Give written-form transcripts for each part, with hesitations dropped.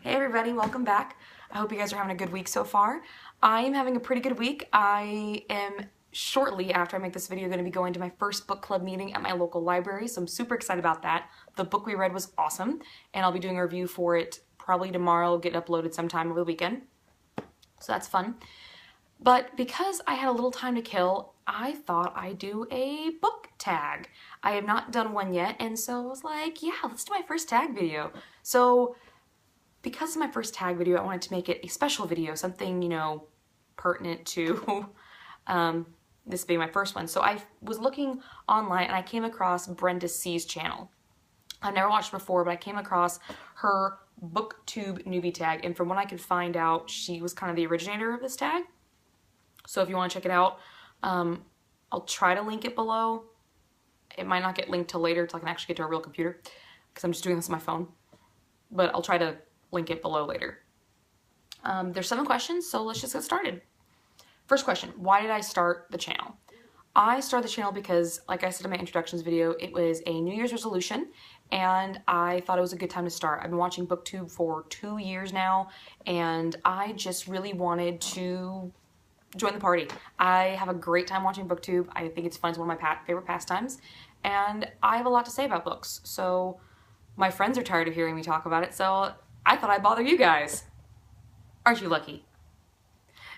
Hey everybody, welcome back. I hope you guys are having a good week so far. I am having a pretty good week. I am shortly after I make this video going to be going to my first book club meeting at my local library, so I'm super excited about that. The book we read was awesome, and I'll be doing a review for it probably tomorrow, get uploaded sometime over the weekend. So that's fun. But because I had a little time to kill, I thought I'd do a book tag. I have not done one yet, and so I was like, yeah, let's do my first tag video. So because of my first tag video, I wanted to make it a special video, something, you know, pertinent to this being my first one. So I was looking online and I came across Brenda C's channel. I've never watched her before, but I came across her Booktube Newbie Tag, and from what I could find out, she was kind of the originator of this tag. So if you want to check it out, I'll try to link it below. It might not get linked till later till I can actually get to a real computer, because I'm just doing this on my phone. But I'll try to link it below later. There's 7 questions, so let's just get started. First question, why did I start the channel? I started the channel because, like I said in my introductions video, it was a New Year's resolution, and I thought it was a good time to start. I've been watching Booktube for 2 years now, and I just really wanted to join the party. I have a great time watching Booktube. I think it's fun. It's one of my favorite pastimes, and I have a lot to say about books. So my friends are tired of hearing me talk about it, so I thought I'd bother you guys. Aren't you lucky?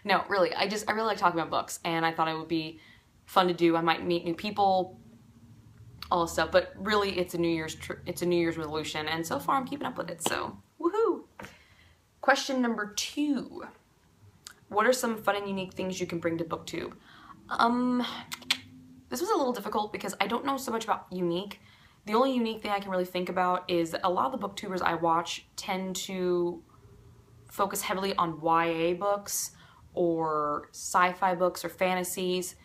No, really, I really like talking about books, and I thought it would be fun to do. I might meet new people, all this stuff, but really it's a New Year's resolution, and so far I'm keeping up with it, so woohoo! Question number 2. What are some fun and unique things you can bring to Booktube? This was a little difficult because I don't know so much about unique. The only unique thing I can really think about is that a lot of the booktubers I watch tend to focus heavily on YA books or sci-fi books or fantasies.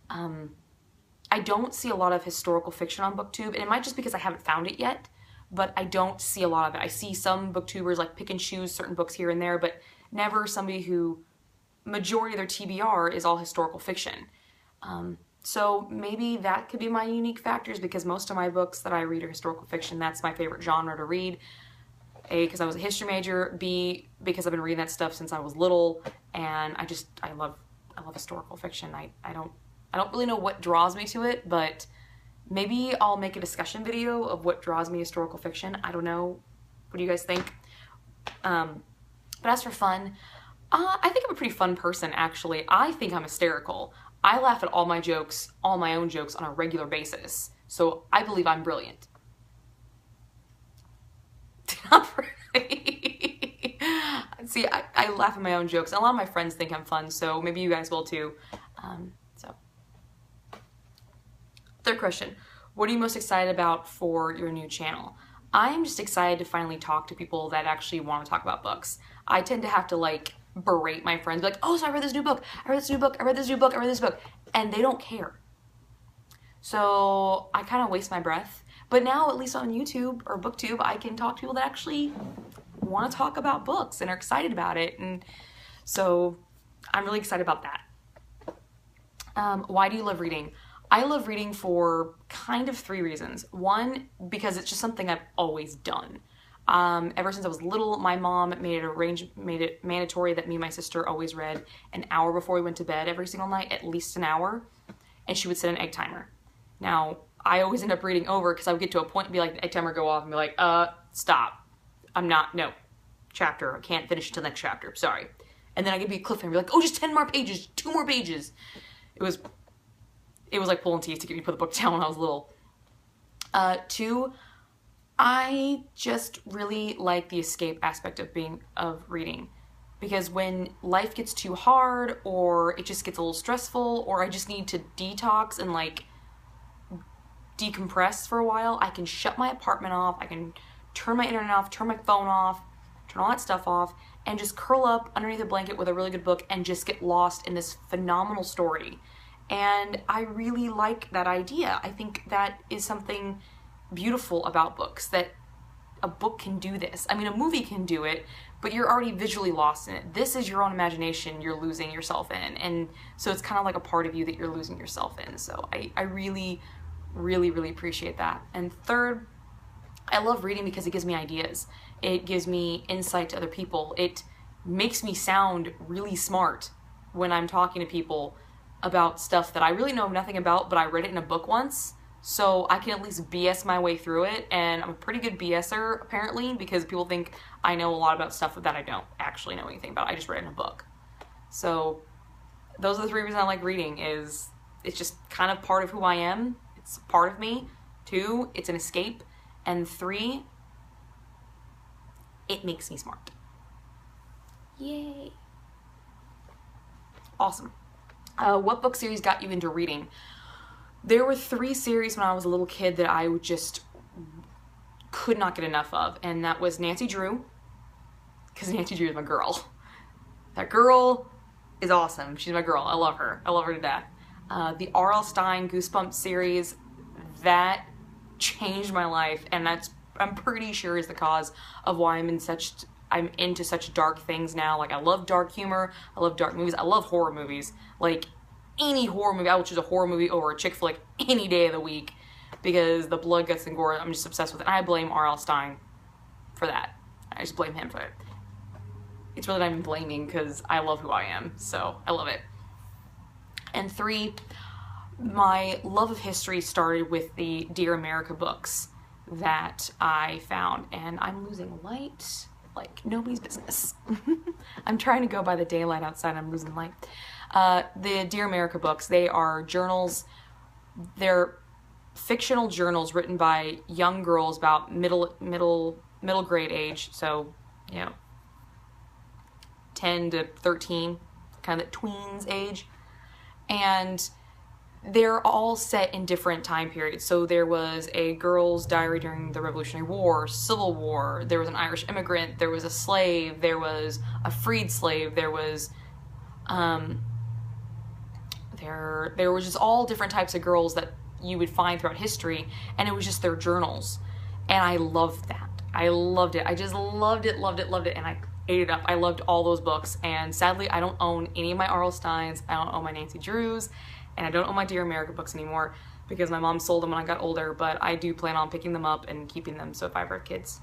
I don't see a lot of historical fiction on Booktube, and it might just because I haven't found it yet, but I don't see a lot of it. I see some booktubers like pick and choose certain books here and there, but never somebody who, majority of their TBR is all historical fiction. So maybe that could be my unique factors, because most of my books that I read are historical fiction. That's my favorite genre to read. A, because I was a history major. B, because I've been reading that stuff since I was little, and I love historical fiction. I don't really know what draws me to it, but maybe I'll make a discussion video of what draws me to historical fiction. I don't know. What do you guys think? But as for fun, I think I'm a pretty fun person, actually. I think I'm hysterical. I laugh at all my jokes, all my own jokes, on a regular basis. So I believe I'm brilliant. Not really. See, I laugh at my own jokes. And a lot of my friends think I'm fun, so maybe you guys will too. Third question. What are you most excited about for your new channel? I'm just excited to finally talk to people that actually want to talk about books. I tend to have to, like, berate my friends, be like, oh, so I read this new book, I read this new book, I read this new book, I read this book, and they don't care. So I kind of waste my breath. But now, at least on YouTube or Booktube, I can talk to people that actually want to talk about books and are excited about it, and so I'm really excited about that. Why do you love reading? I love reading for kind of 3 reasons. 1, because it's just something I've always done. Ever since I was little, my mom made it mandatory that me and my sister always read an hour before we went to bed every single night, at least an hour, and she would set an egg timer. Now, I always end up reading over because I would get to a point and be like, the egg timer go off and be like, stop. No, chapter, I can't finish until next chapter, sorry. And then I could be a cliffhanger, be like, oh, just 10 more pages, 2 more pages. It was like pulling teeth to get me to put the book down when I was little. 2, I just really like the escape aspect of reading, because when life gets too hard, or it just gets a little stressful, or I just need to detox and like decompress for a while, I can shut my apartment off, I can turn my internet off, turn my phone off, turn all that stuff off, and just curl up underneath a blanket with a really good book and just get lost in this phenomenal story. And I really like that idea. I think that is something beautiful about books, that a book can do this. I mean, a movie can do it, but you're already visually lost in it. This is your own imagination you're losing yourself in, and so it's kind of like a part of you that you're losing yourself in. So I really, really, really appreciate that. And third, I love reading because it gives me ideas. It gives me insight to other people. It makes me sound really smart when I'm talking to people about stuff that I really know nothing about, but I read it in a book once, so I can at least BS my way through it, and I'm a pretty good BSer, apparently, because people think I know a lot about stuff that I don't actually know anything about. I just read it in a book. So those are the 3 reasons I like reading. Is it's just kind of part of who I am. It's part of me. 2, it's an escape. And 3, it makes me smart. Yay. Awesome. What book series got you into reading? There were 3 series when I was a little kid that I just could not get enough of, and that was Nancy Drew, because Nancy Drew is my girl. That girl is awesome. She's my girl. I love her. I love her to death. The R.L. Stine Goosebumps series, that changed my life, and I'm pretty sure is the cause of why I'm into such dark things now. Like, I love dark humor, I love dark movies, I love horror movies. Like, any horror movie, I will choose a horror movie over a chick flick any day of the week, because the blood, guts, and gore, I'm just obsessed with it. And I blame R.L. Stine for that. I just blame him for it. It's really not even blaming, because I love who I am, so I love it. And 3, my love of history started with the Dear America books that I found, and I'm losing light like nobody's business. I'm trying to go by the daylight outside, I'm losing light. The Dear America books, they are journals. They're fictional journals written by young girls about middle grade age, so, you know, 10 to 13, kind of the tweens age. And they're all set in different time periods. So there was a girl's diary during the Revolutionary War, Civil War, there was an Irish immigrant, there was a slave, there was a freed slave, there was there was just all different types of girls that you would find throughout history, and it was just their journals. And I loved that. I loved it. I just loved it, and I ate it up. I loved all those books, and sadly I don't own any of my R.L. Stines, I don't own my Nancy Drews, and I don't own my Dear America books anymore because my mom sold them when I got older, but I do plan on picking them up and keeping them, so if I ever have kids,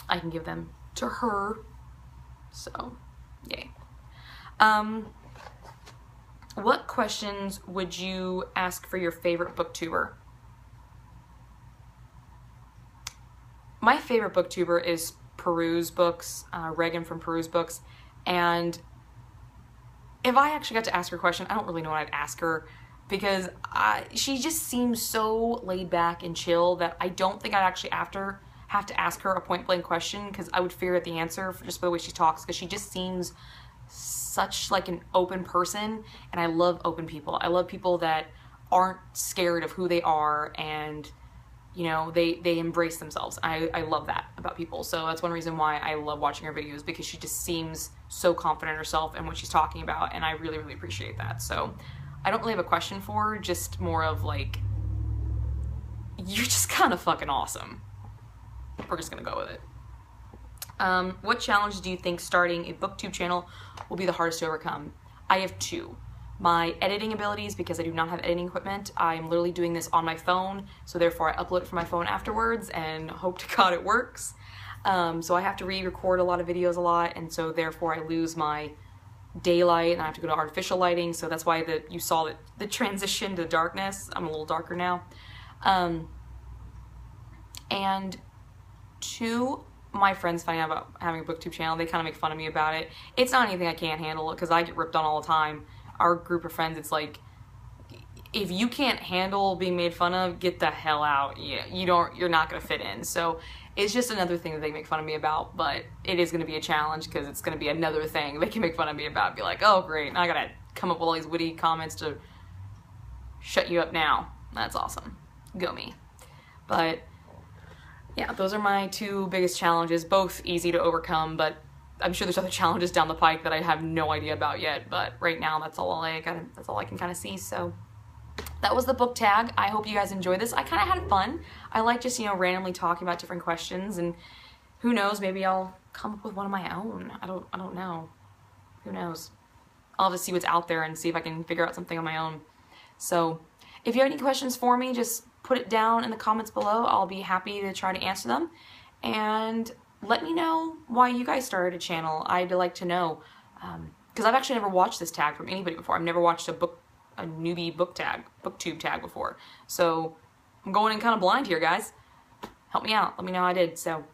I can give them to her. So, yay. What questions would you ask for your favorite booktuber? My favorite booktuber is Peruse Books, Reagan from Peruse Books, and if I actually got to ask her a question, I don't really know what I'd ask her, because she just seems so laid back and chill that I don't think I'd actually have to ask her a point-blank question, because I would figure out the answer just by the way she talks, because she just seems such like an open person, and I love open people. I love people that aren't scared of who they are, and you know, they embrace themselves. I love that about people. So that's one reason why I love watching her videos, because she just seems so confident in herself and what she's talking about, and I really, really appreciate that. So I don't really have a question for her, just more of like, you're just kind of fucking awesome. We're just gonna go with it. What challenge do you think starting a booktube channel will be the hardest to overcome? I have 2. My editing abilities, because I do not have editing equipment. I'm literally doing this on my phone, so therefore I upload it from my phone afterwards and hope to God it works. So I have to re-record a lot of videos a lot, and so therefore I lose my daylight and I have to go to artificial lighting, so that's why you saw the transition to darkness. I'm a little darker now. And 2, my friends finding out about having a booktube channel, they kind of make fun of me about it. It's not anything I can't handle, because I get ripped on all the time. Our group of friends, it's like, if you can't handle being made fun of, get the hell out. You're not gonna fit in. So it's just another thing that they make fun of me about, but it is gonna be a challenge, because it's gonna be another thing they can make fun of me about. Be like, oh great, now I gotta come up with all these witty comments to shut you up now. That's awesome. Go me. But yeah, those are my 2 biggest challenges, both easy to overcome, but I'm sure there's other challenges down the pike that I have no idea about yet, but right now that's all I can kind of see. So that was the book tag. I hope you guys enjoyed this. I kind of had fun. I like just, randomly talking about different questions, and who knows, maybe I'll come up with one of my own. I don't know. Who knows? I'll just see what's out there and see if I can figure out something on my own. So if you have any questions for me, just put it down in the comments below. I'll be happy to try to answer them. And let me know why you guys started a channel. I'd like to know, because I've actually never watched this tag from anybody before. I've never watched a newbie booktube tag before. So I'm going in kind of blind here, guys. Help me out. Let me know how I did. So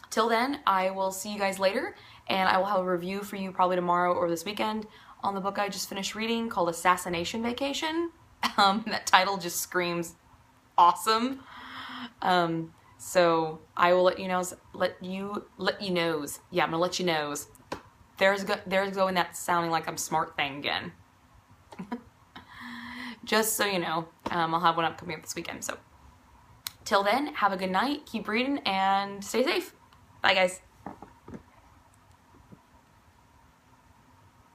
till then, I will see you guys later, and I will have a review for you probably tomorrow or this weekend on the book I just finished reading called Assassination Vacation. That title just screams awesome. So I will let you know. Yeah, I'm gonna let you know. There's going that sounding like I'm smart thing again. Just so you know, I'll have one coming up this weekend. So till then, have a good night, keep reading, and stay safe. Bye, guys.